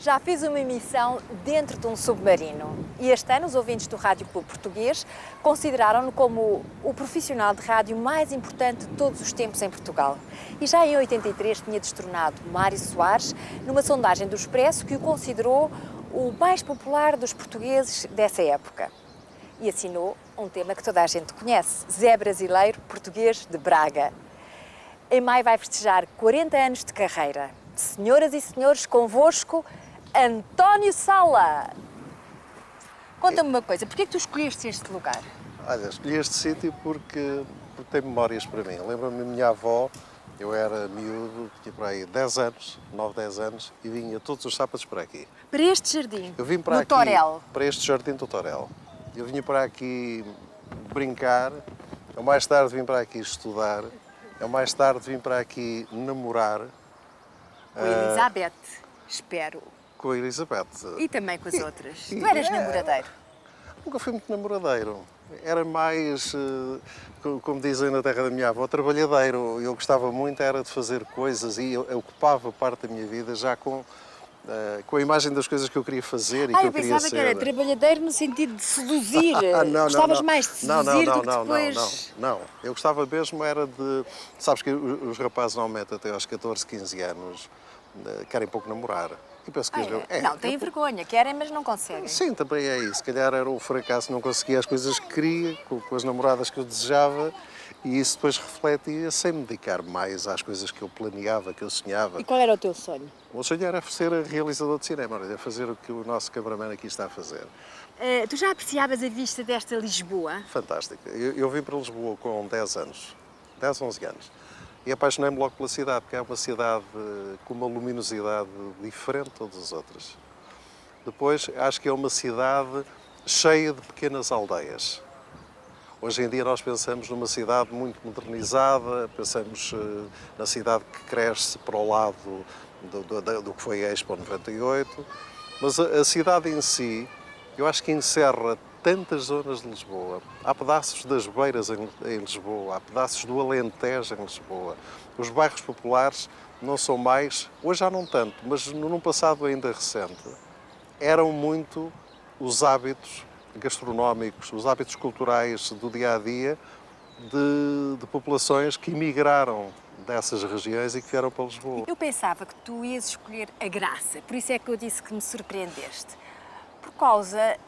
Já fiz uma emissão dentro de um submarino e este ano os ouvintes do Rádio Clube Português consideraram-no como o profissional de rádio mais importante de todos os tempos em Portugal. E já em 83 tinha destronado Mário Soares numa sondagem do Expresso que o considerou o mais popular dos portugueses dessa época. E assinou um tema que toda a gente conhece, Zé Brasileiro Português de Braga. Em maio vai festejar 40 anos de carreira. Senhoras e senhores, convosco, António Sala. Conta-me uma coisa, porquê é que tu escolheste este lugar? Olha, escolhi este sítio porque tem memórias para mim. Lembro-me da minha avó, eu era miúdo, tinha por aí 10 anos, 9, 10 anos, e vinha todos os sábados para aqui. Para este jardim? Eu vim para no aqui, Torel? para este jardim do Torel. Eu vinha para aqui brincar, eu mais tarde vim para aqui estudar, eu mais tarde vim para aqui namorar. Com a Elizabeth, espero. Com a Elizabeth. E também com as outras. Tu eras namoradeiro? Nunca fui muito namoradeiro. Era mais, como dizem na terra da minha avó, trabalhadeiro. Eu gostava muito era de fazer coisas e eu ocupava parte da minha vida já com a imagem das coisas que eu queria fazer e que eu queria ser. Eu pensava que era trabalhadeiro no sentido de seduzir. Gostavas mais de seduzir do que depois... Não. Eu gostava mesmo era de... Sabes que os rapazes normalmente até aos 14, 15 anos querem pouco namorar. E penso que Não, têm vergonha, querem, mas não conseguem. Sim, também é isso. Se calhar era um fracasso, não conseguia as coisas que queria, com as namoradas que eu desejava, e isso depois refletia sem me dedicar mais às coisas que eu planeava, que eu sonhava. E qual era o teu sonho? O meu sonho era ser realizador de cinema, era fazer o que o nosso cameraman aqui está a fazer. Tu já apreciavas a vista desta Lisboa? Fantástico. Eu vim para Lisboa com 10 anos, 10, 11 anos. E apaixonei-me logo pela cidade, porque é uma cidade com uma luminosidade diferente de todas as outras. Depois, acho que é uma cidade cheia de pequenas aldeias. Hoje em dia nós pensamos numa cidade muito modernizada, pensamos na cidade que cresce para o lado do que foi a Expo 98, mas a cidade em si, eu acho que encerra tantas zonas de Lisboa. Há pedaços das Beiras em Lisboa, há pedaços do Alentejo em Lisboa. Os bairros populares não são mais, hoje já não tanto, mas num passado ainda recente, eram muito os hábitos gastronómicos, os hábitos culturais do dia-a-dia de populações que emigraram dessas regiões e que vieram para Lisboa. Eu pensava que tu ias escolher a Graça, por isso é que eu disse que me surpreendeste. Por causa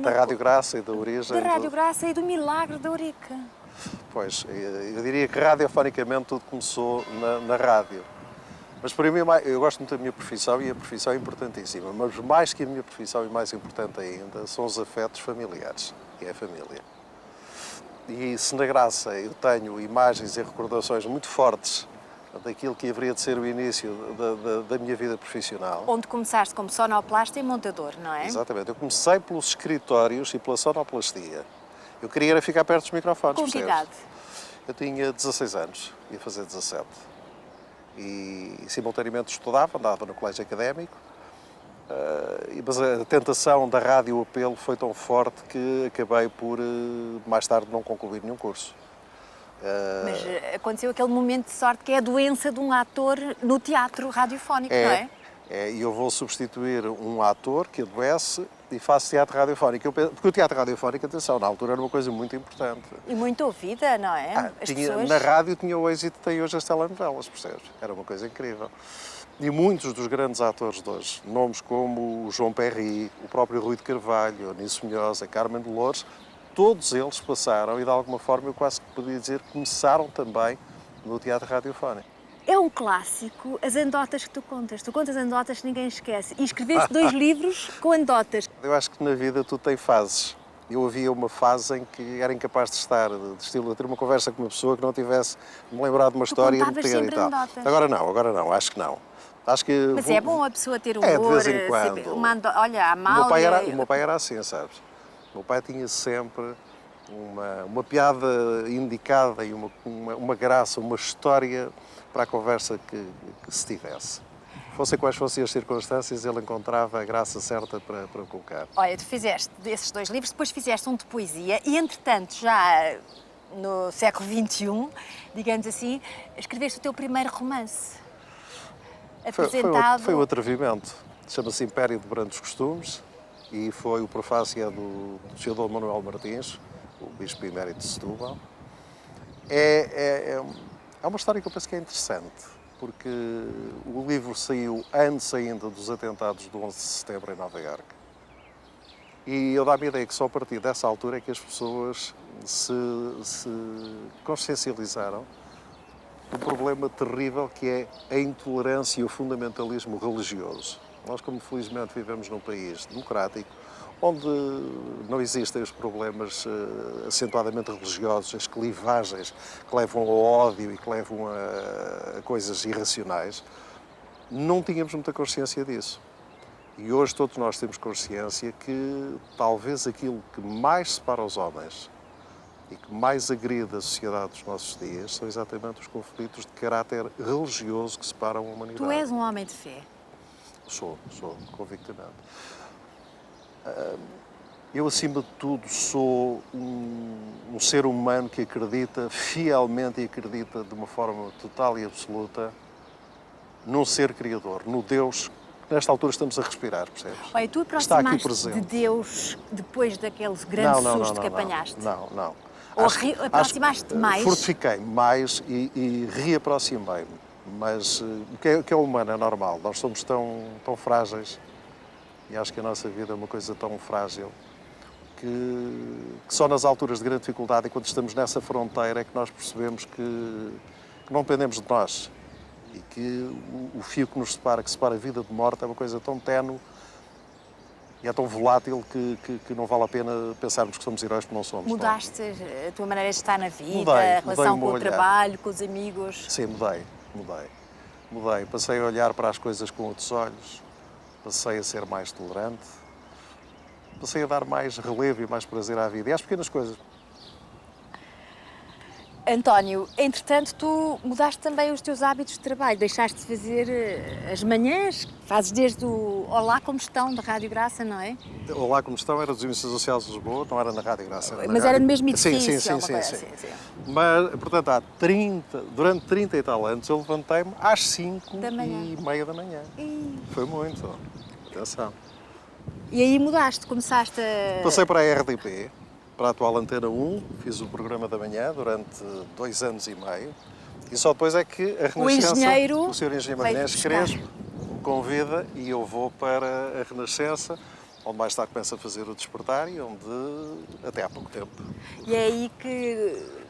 da Rádio Graça e da origem. Da Rádio Graça e do milagre da Eurica. Pois, eu diria que radiofonicamente tudo começou na rádio. Mas para mim, eu gosto muito da minha profissão e a profissão é importantíssima. Mas mais que a minha profissão e mais importante ainda, são os afetos familiares, que é a família. E se na Graça eu tenho imagens e recordações muito fortes daquilo que haveria de ser o início da minha vida profissional. Onde começaste como sonoplasta e montador, não é? Exatamente. Eu comecei pelos escritórios e pela sonoplastia. Eu queria era ficar perto dos microfones. Com que idade? Eu tinha 16 anos, ia fazer 17. E simultaneamente estudava, andava no colégio académico, mas a tentação da rádio apelo foi tão forte que acabei por, mais tarde, não concluir nenhum curso. Mas aconteceu aquele momento de sorte que é a doença de um ator no teatro radiofónico, não é? E eu vou substituir um ator que adoece e faço teatro radiofónico. Porque o teatro radiofónico, atenção, na altura era uma coisa muito importante. E muito ouvida, não é? Na rádio tinha o êxito que tem hoje as telenovelas, percebes? Era uma coisa incrível. E muitos dos grandes atores de hoje, nomes como o João Perry, o próprio Rui de Carvalho, Nisso Munhoz, a Carmen de Loures, todos eles passaram e, de alguma forma, eu quase que podia dizer que começaram também no teatro radiofónico. É um clássico as anedotas que tu contas. Tu contas anedotas que ninguém esquece. E escreveste 2 livros com anedotas. Eu acho que na vida tudo tem fases. Eu havia uma fase em que era incapaz de estar, de estilo, a ter uma conversa com uma pessoa que não tivesse me lembrado de uma história de pegar e tal. Anedotas. Agora não, acho que não. Acho que mas é bom a pessoa ter humor. de vez em quando. Olha, a Amália... O meu pai era assim, sabes? O meu pai tinha sempre uma piada indicada e uma graça, uma história para a conversa que se tivesse. Fossem quais fossem as circunstâncias, ele encontrava a graça certa para colocar. Olha, tu fizeste desses 2 livros, depois fizeste um de poesia e, entretanto, já no século XXI, digamos assim, escreveste o teu primeiro romance. apresentado... Foi o atrevimento. Chama-se Império de Brandos Costumes e foi o prefácio do Sr. Dom Manuel Martins, o Bispo Emérito de Setúbal. É uma história que eu penso que é interessante, porque o livro saiu antes ainda dos atentados do 11 de setembro em Nova Iorque. E eu dá-me a ideia que só a partir dessa altura é que as pessoas se consciencializaram do problema terrível que é a intolerância e o fundamentalismo religioso. Nós, como felizmente vivemos num país democrático, onde não existem os problemas acentuadamente religiosos, as clivagens que levam ao ódio e que levam a coisas irracionais, não tínhamos muita consciência disso. E hoje todos nós temos consciência que talvez aquilo que mais separa os homens e que mais agride a sociedade dos nossos dias são exatamente os conflitos de caráter religioso que separam a humanidade. Tu és um homem de fé. Sou, convictamente. Eu, acima de tudo, sou um ser humano que acredita fielmente e acredita de uma forma total e absoluta num ser criador, no Deus que nesta altura estamos a respirar, percebes? Olha, tu Está aqui aproximaste presente. de Deus depois daquele grande susto que apanhaste? Não. Ou aproximaste mais? Fortifiquei-me mais e reaproximei-me. Mas o que é humano é normal. Nós somos tão frágeis e acho que a nossa vida é uma coisa tão frágil que só nas alturas de grande dificuldade e quando estamos nessa fronteira é que nós percebemos que não dependemos de nós e que o fio que nos separa, que separa a vida de morte, é uma coisa tão ténue e é tão volátil que não vale a pena pensarmos que somos heróis porque não somos. Mudaste a tua maneira de estar na vida, Mudei a relação com o olhar. trabalho, com os amigos? Sim, mudei. Passei a olhar para as coisas com outros olhos, passei a ser mais tolerante, passei a dar mais relevo e mais prazer à vida e às pequenas coisas. António, entretanto, tu mudaste também os teus hábitos de trabalho, deixaste de fazer as manhãs, fazes desde o Olá Como Estão, da Rádio Graça, não é? Olá Como Estão era dos Emissões Sociais de Lisboa, não era na Rádio Graça. Mas era no mesmo edifício? Sim. Assim. Mas, portanto, durante 30 e tal anos, eu levantei-me às 5h30 da manhã. Foi muito. Atenção. E aí mudaste, começaste a... Passei para a RDP, para a atual Antena 1, fiz o programa da manhã durante 2 anos e meio e só depois é que a Renascença, o Sr. Engenheiro Magalhães Crespo, me convida e eu vou para a Renascença, onde mais tarde começo a fazer o Despertar e onde até há pouco tempo. E é aí que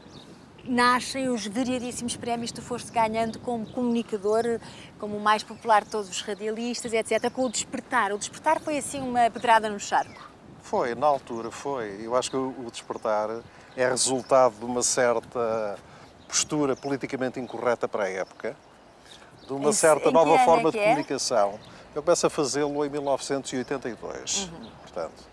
nascem os variadíssimos prémios que tu foste ganhando como comunicador, como o mais popular de todos os radialistas, etc., com o Despertar. O Despertar foi assim uma pedrada no charco. Foi, na altura foi. Eu acho que o Despertar é resultado de uma certa postura politicamente incorreta para a época, de uma certa nova forma de comunicação. Eu começo a fazê-lo em 1982, portanto.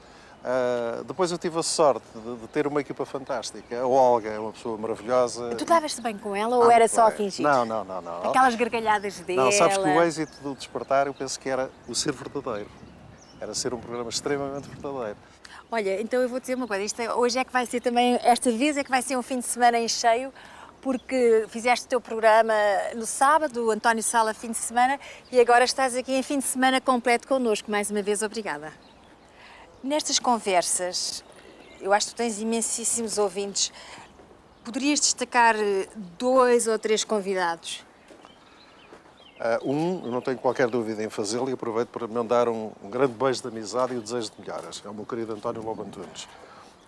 Depois eu tive a sorte de ter uma equipa fantástica. A Olga é uma pessoa maravilhosa. Tu davas-te bem com ela ou era só a fingir? Não. Aquelas gargalhadas dela? Não, sabes que o êxito do Despertar eu penso que era o ser verdadeiro. Era ser um programa extremamente verdadeiro. Olha, então eu vou dizer uma coisa, hoje é que vai ser também, esta vez é que vai ser um fim de semana em cheio, porque fizeste o teu programa no sábado, o António Sala fim de semana, e agora estás aqui em fim de semana completo connosco. Mais uma vez, obrigada. Nestas conversas, eu acho que tu tens imensíssimos ouvintes, poderias destacar 2 ou 3 convidados? Eu não tenho qualquer dúvida em fazê-lo e aproveito para mandar um grande beijo de amizade e o desejo de melhoras. É o meu querido António Lobo Antunes.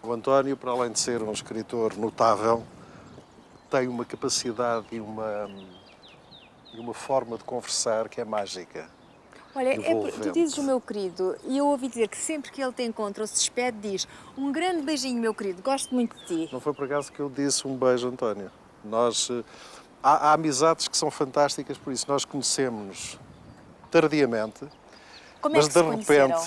O António, para além de ser um escritor notável, tem uma capacidade e uma forma de conversar que é mágica. Olha, tu dizes o meu querido, e eu ouvi dizer que sempre que ele te encontra ou se despede, diz um grande beijinho, meu querido, gosto muito de ti. Não foi por acaso que eu disse um beijo, António. Há amizades que são fantásticas, por isso nós conhecemos-nos tardiamente. Como é que se conheceram?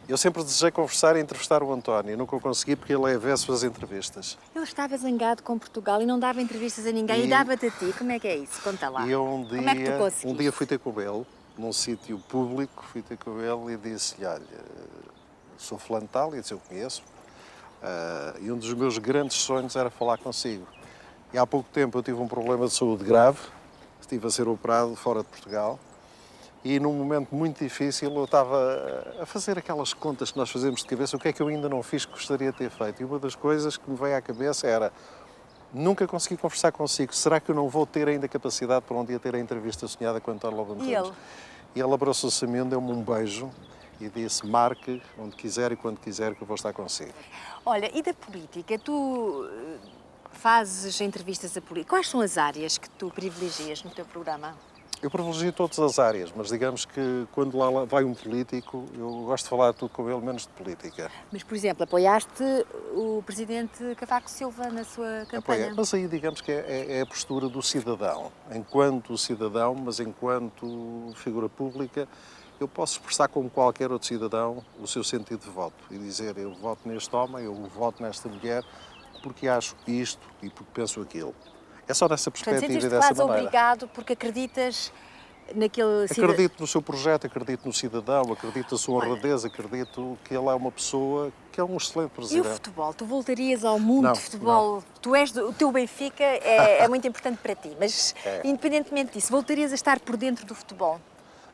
Eu sempre desejei conversar e entrevistar o António. Nunca o consegui porque ele é avesso às entrevistas. Ele estava zangado com Portugal e não dava entrevistas a ninguém e dava-te a ti. Como é que é isso? Conta lá. E eu como é que tu conseguiste? um dia fui ter com ele, num sítio público, fui ter com ele e disse-lhe, olha, sou fulano de tal, e disse, eu conheço. E um dos meus grandes sonhos era falar consigo. E há pouco tempo eu tive um problema de saúde grave, estive a ser operado fora de Portugal. E num momento muito difícil eu estava a fazer aquelas contas que nós fazemos de cabeça, o que é que eu ainda não fiz que gostaria de ter feito. E uma das coisas que me veio à cabeça era, nunca consegui conversar consigo, será que eu não vou ter ainda capacidade para um dia ter a entrevista sonhada com António Lobo Antunes? E ele abraçou-se a mim, deu-me um beijo e disse, marque onde quiser e quando quiser que eu vou estar consigo. Olha, e da política? Tu fazes entrevistas a política. Quais são as áreas que tu privilegias no teu programa? Eu privilegio todas as áreas, mas digamos que quando lá vai um político, eu gosto de falar tudo com ele, menos de política. Mas, por exemplo, apoiaste o presidente Cavaco Silva na sua campanha. Mas aí digamos que é a postura do cidadão. Enquanto cidadão, mas enquanto figura pública, eu posso expressar como qualquer outro cidadão o seu sentido de voto e dizer eu voto neste homem, eu voto nesta mulher, porque acho isto e porque penso aquilo. É só nessa perspectiva e dessa maneira. Obrigado porque acreditas naquele cidadão. Acredito no seu projeto, acredito no cidadão, acredito na sua honradez, acredito que ele é uma pessoa que é um excelente presidente. E o futebol? Tu voltarias ao mundo de futebol? Não. O teu Benfica é muito importante para ti, mas independentemente disso, voltarias a estar por dentro do futebol?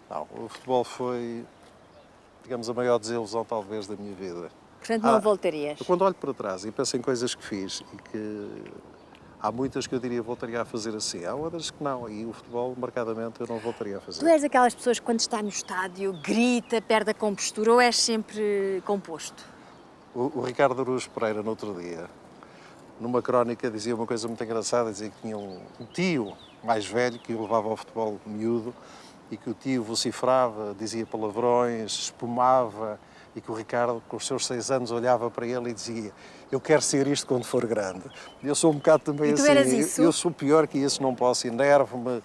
Não, o futebol foi, digamos, a maior desilusão talvez da minha vida. Portanto, não voltarias? Quando olho para trás e penso em coisas que fiz e que há muitas que eu diria voltaria a fazer assim, há outras que não, e o futebol, marcadamente, eu não voltaria a fazer. Tu és aquelas pessoas que quando está no estádio grita, perde a compostura ou és sempre composto? O Ricardo Araújo Pereira, no outro dia, numa crónica, dizia uma coisa muito engraçada, dizia que tinha um tio mais velho que o levava ao futebol miúdo e que o tio vocifrava, dizia palavrões, espumava e que o Ricardo, com os seus 6 anos, olhava para ele e dizia eu quero ser isto quando for grande. Eu sou um bocado também e tu assim. Eras isso? Eu sou pior que isso, não posso, enervo-me,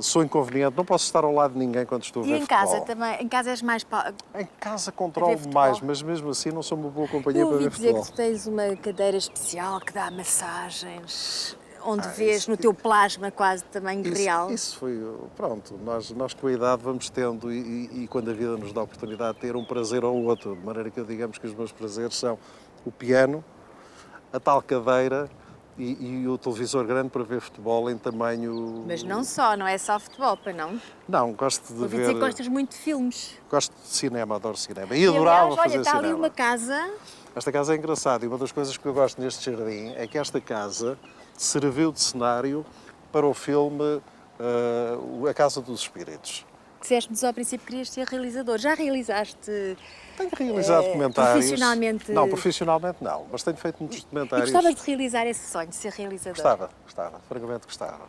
sou inconveniente, não posso estar ao lado de ninguém quando estou a ver futebol. E em casa também? Em casa és mais... Em casa controlo mais, mas mesmo assim não sou uma boa companhia para ver futebol. Eu ouvi dizer que tu tens uma cadeira especial que dá massagens, onde vês no teu plasma quase de tamanho real. Isso foi, pronto, nós com a idade vamos tendo e quando a vida nos dá a oportunidade de ter um prazer ou outro, de maneira que digamos que os meus prazeres são o piano, a tal cadeira e o televisor grande para ver futebol em tamanho... Mas não só, não é só futebol, para não? Não, gosto de ver... Ouvi dizer que gostas muito de filmes. Gosto de cinema, adoro cinema e adorava fazer cinema. Olha, está ali uma casa... Esta casa é engraçada e uma das coisas que eu gosto neste jardim é que esta casa serviu de cenário para o filme A Casa dos Espíritos. Disseste-nos ao princípio que querias ser realizador. Já realizaste... Tenho realizado documentários. Profissionalmente? Não, profissionalmente não, mas tenho feito muitos documentários. E gostavas de realizar esse sonho, de ser realizador? Gostava, francamente gostava.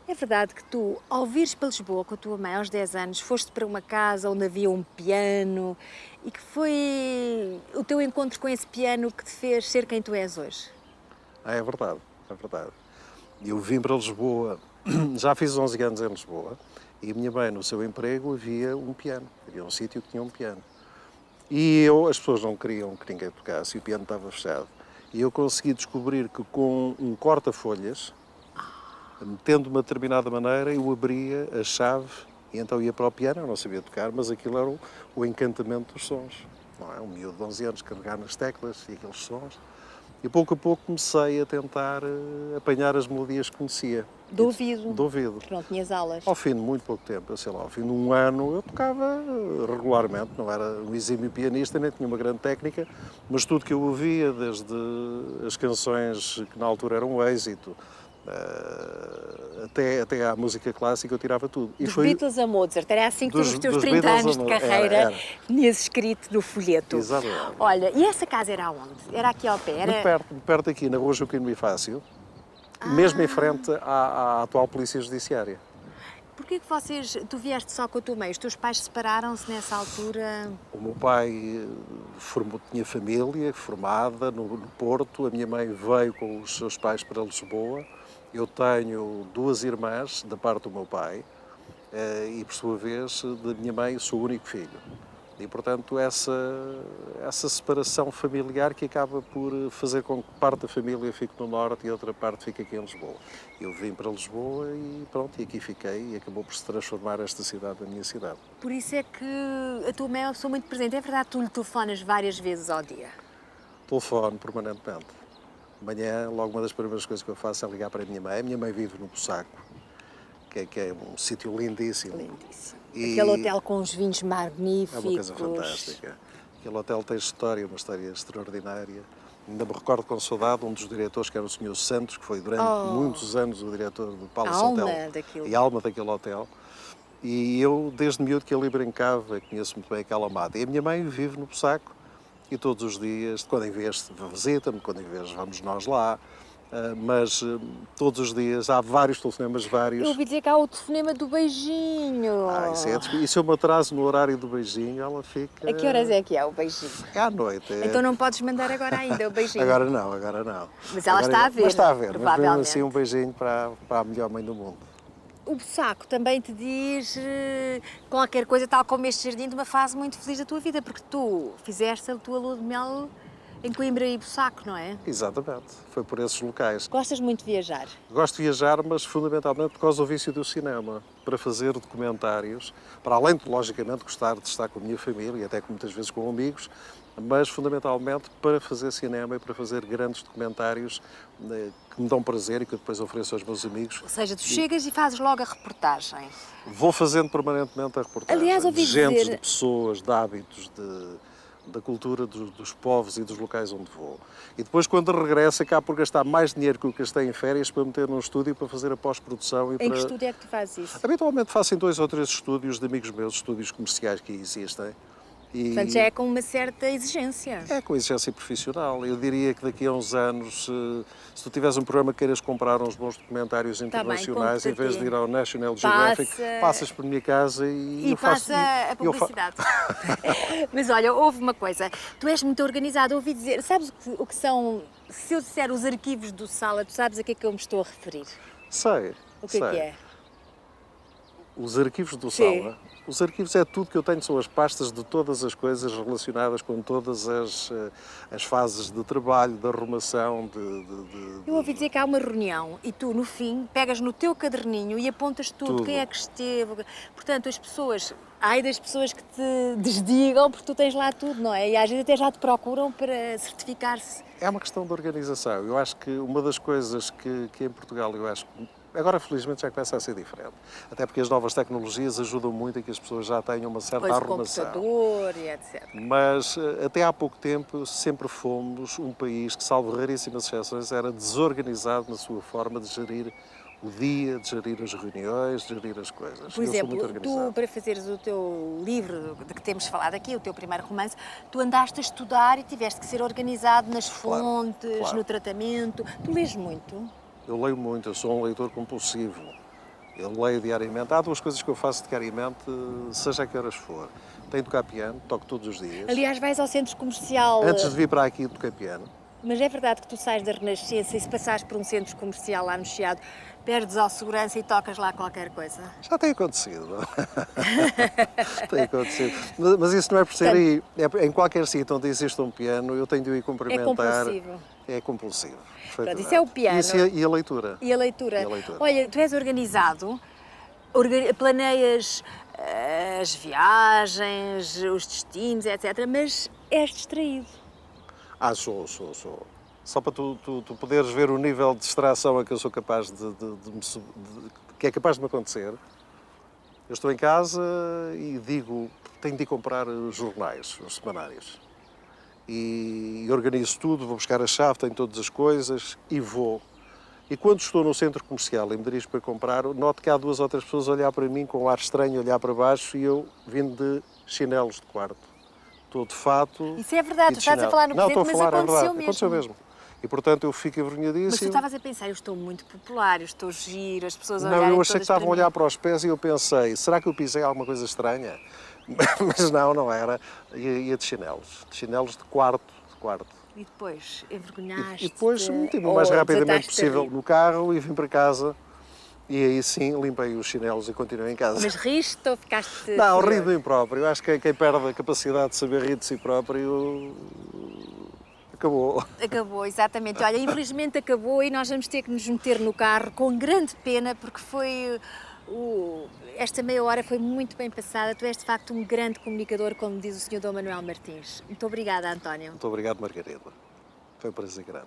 É verdade que tu, ao vires para Lisboa com a tua mãe aos 10 anos, foste para uma casa onde havia um piano e que foi o teu encontro com esse piano que te fez ser quem tu és hoje? É verdade, é verdade. Eu vim para Lisboa, já fiz 11 anos em Lisboa, e a minha mãe, no seu emprego, havia um piano. Havia um sítio que tinha um piano. E as pessoas não queriam que ninguém tocasse, e o piano estava fechado. E eu consegui descobrir que com um corta-folhas, metendo de uma determinada maneira, eu abria a chave e então ia para o piano. Eu não sabia tocar, mas aquilo era o encantamento dos sons. Não é? Um miúdo de 11 anos carregar nas teclas e aqueles sons. E pouco a pouco comecei a tentar apanhar as melodias que conhecia. Do ouvido? Do ouvido. Não tinhas aulas? Ao fim de muito pouco tempo, sei lá, ao fim de um ano, eu tocava regularmente. Não era um exímio pianista, nem tinha uma grande técnica, mas tudo que eu ouvia, desde as canções que na altura eram um êxito, até à música clássica, eu tirava tudo. Dos Beatles a Mozart, era assim que nos teus 30 anos de carreira tinhas escrito no folheto. Exatamente. Olha, e essa casa era onde? Era aqui ao pé? Era... Muito perto aqui, na rua Joaquim Bonifácio, mesmo em frente à atual Polícia Judiciária. Porquê que tu vieste só com a tua mãe? Os teus pais separaram-se nessa altura? O meu pai tinha família formada no Porto, a minha mãe veio com os seus pais para Lisboa. Eu tenho 2 irmãs da parte do meu pai e, por sua vez, da minha mãe, sou o único filho. E, portanto, essa separação familiar que acaba por fazer com que parte da família fique no Norte e outra parte fique aqui em Lisboa. Eu vim para Lisboa e pronto, e aqui fiquei e acabou por se transformar esta cidade na minha cidade. Por isso é que a tua mãe é uma pessoa muito presente. É verdade que tu lhe telefonas várias vezes ao dia? Telefono permanentemente. Amanhã, logo uma das primeiras coisas que eu faço é ligar para a minha mãe. A minha mãe vive no Bussaco. que é um sítio lindíssimo. Lindíssimo. E Aquele hotel com os vinhos é magníficos. uma coisa fantástica. Aquele hotel tem história, uma história extraordinária. Ainda me recordo com saudade um dos diretores, que era o Sr. Santos, que foi durante muitos anos o diretor do Palace A alma Hotel daquilo. e a alma daquele hotel. E eu, desde miúdo que ali brincava, conheço muito bem aquela mata. E a minha mãe vive no Bussaco e todos os dias, quando em vez visita-me, quando em vez vamos nós lá, mas todos os dias há vários telefonemas, vários. Eu ouvi dizer que há o telefonema do beijinho. E se eu me atraso no horário do beijinho, ela fica... A que horas é que é o beijinho? É à noite. Então não podes mandar agora ainda o beijinho. Agora não. Mas ela está a ver, Mas está a ver, mas mesmo provavelmente. assim um beijinho para a melhor mãe do mundo. O Bussaco também te diz qualquer coisa, tal como este jardim, de uma fase muito feliz da tua vida, porque tu fizeste a tua lua de mel em Coimbra e Bussaco, não é? Exatamente, foi por esses locais. Gostas muito de viajar? Gosto de viajar, mas fundamentalmente por causa do vício do cinema, para fazer documentários, para além de, logicamente, gostar de estar com a minha família e até muitas vezes com amigos, mas fundamentalmente para fazer cinema e para fazer grandes documentários que me dão prazer e que eu depois ofereço aos meus amigos. Ou seja, tu chegas e fazes logo a reportagem. Vou fazendo permanentemente a reportagem. Aliás, ouvi de gentes, dizer... de pessoas, de hábitos, da cultura dos povos e dos locais onde vou. E depois, quando regresso, acabo por gastar mais dinheiro que o que gastei em férias para meter num estúdio para fazer a pós-produção. Em que estúdio é que tu fazes isso? Habitualmente faço em 2 ou 3 estúdios de amigos meus, estúdios comerciais que existem. E Portanto, já é com uma certa exigência. é com exigência profissional. Eu diria que daqui a uns anos, se tu tiveres um programa que queiras comprar uns bons documentários internacionais, em vez de ir ao National Geographic, passas por minha casa e eu faço... passa a publicidade. Mas olha, houve uma coisa. Tu és muito organizado. Ouvi dizer... Sabes o que são... Se eu disser os arquivos do Sala, tu sabes a que é que eu me estou a referir? Sei. O que é que é? Os arquivos do Sim. Sala. Os arquivos é tudo que eu tenho, são as pastas de todas as coisas relacionadas com todas as fases de trabalho, de arrumação, Eu ouvi dizer que há uma reunião e tu, no fim, pegas no teu caderninho e apontas tudo. Quem é que esteve. Portanto, as pessoas... Ai das pessoas que te desdigam porque tu tens lá tudo, não é? E às vezes até já te procuram para certificar-se. É uma questão de organização. Eu acho que uma das coisas que em Portugal, eu acho que agora, felizmente, já começa a ser diferente. Até porque as novas tecnologias ajudam muito a que as pessoas já tenham uma certa arrumação. O computador e etc. Mas, até há pouco tempo, sempre fomos um país que, salvo raríssimas exceções, era desorganizado na sua forma de gerir o dia, de gerir as reuniões, de gerir as coisas. Por exemplo, tu, para fazeres o teu livro de que temos falado aqui, o teu primeiro romance, tu andaste a estudar e tiveste que ser organizado nas fontes, no tratamento. Tu lês muito? Eu leio muito, eu sou um leitor compulsivo. Eu leio diariamente. Há 2 coisas que eu faço diariamente, seja a que horas for. Tenho de tocar piano, toco todos os dias. Aliás, vais ao centro comercial... Antes de vir para aqui, toquei piano. Mas é verdade que tu sais da Renascença e se passares por um centro comercial lá no Chiado, perdes ao segurança e tocas lá qualquer coisa? Já tem acontecido. Tem acontecido. Mas isso não é por ser aí. É em qualquer sítio onde existe um piano, eu tenho de ir cumprimentar. É compulsivo. É compulsivo. Pronto, isso é o piano. Isso e a leitura. E a leitura. E a leitura. Olha, tu és organizado, planeias as viagens, os destinos, etc. Mas és distraído. Sou. Só para tu poderes ver o nível de distração a que eu sou capaz que é capaz de me acontecer. Eu estou em casa e digo, tenho de ir comprar os jornais, os semanários. E organizo tudo, vou buscar a chave, tenho todas as coisas e vou. E quando estou no centro comercial e me dirijo para comprar, noto que há 2 ou 3 pessoas a olhar para mim com um ar estranho, a olhar para baixo e eu vindo de chinelos de quarto. Estou de fato. Isso é verdade, tu estás a falar no presente, mas aconteceu mesmo. Aconteceu mesmo. E portanto eu fico envergonhadíssimo. Mas tu estavas a pensar, eu estou muito popular, eu estou giro, as pessoas Não, olharem eu achei que todas estavam a para olhar mim. para os pés e eu pensei, será que eu pisei alguma coisa estranha? Mas não era. Ia de chinelos de quarto. E depois, envergonhaste? E depois meti-me o mais rapidamente possível no carro e vim para casa. E aí sim, limpei os chinelos e continuei em casa. Mas riste ou ficaste... Não, ri de mim próprio. Eu acho que quem perde a capacidade de saber rir de si próprio... Acabou. Acabou, exatamente. Olha, infelizmente acabou e nós vamos ter que nos meter no carro com grande pena, porque foi... Esta meia hora foi muito bem passada. Tu és, de facto, um grande comunicador, como diz o Sr. Dom Manuel Martins. Muito obrigada, António. Muito obrigado, Margarida. Foi um prazer grande.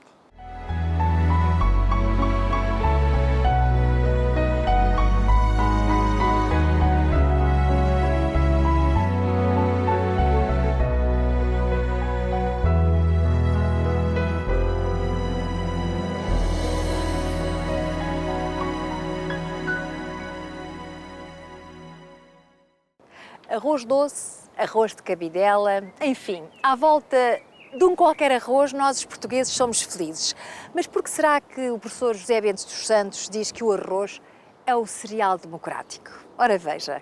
arroz doce, arroz de cabidela, enfim, à volta de um qualquer arroz, nós os portugueses somos felizes. Mas por que será que o professor José Bento dos Santos diz que o arroz é o cereal democrático? Ora veja,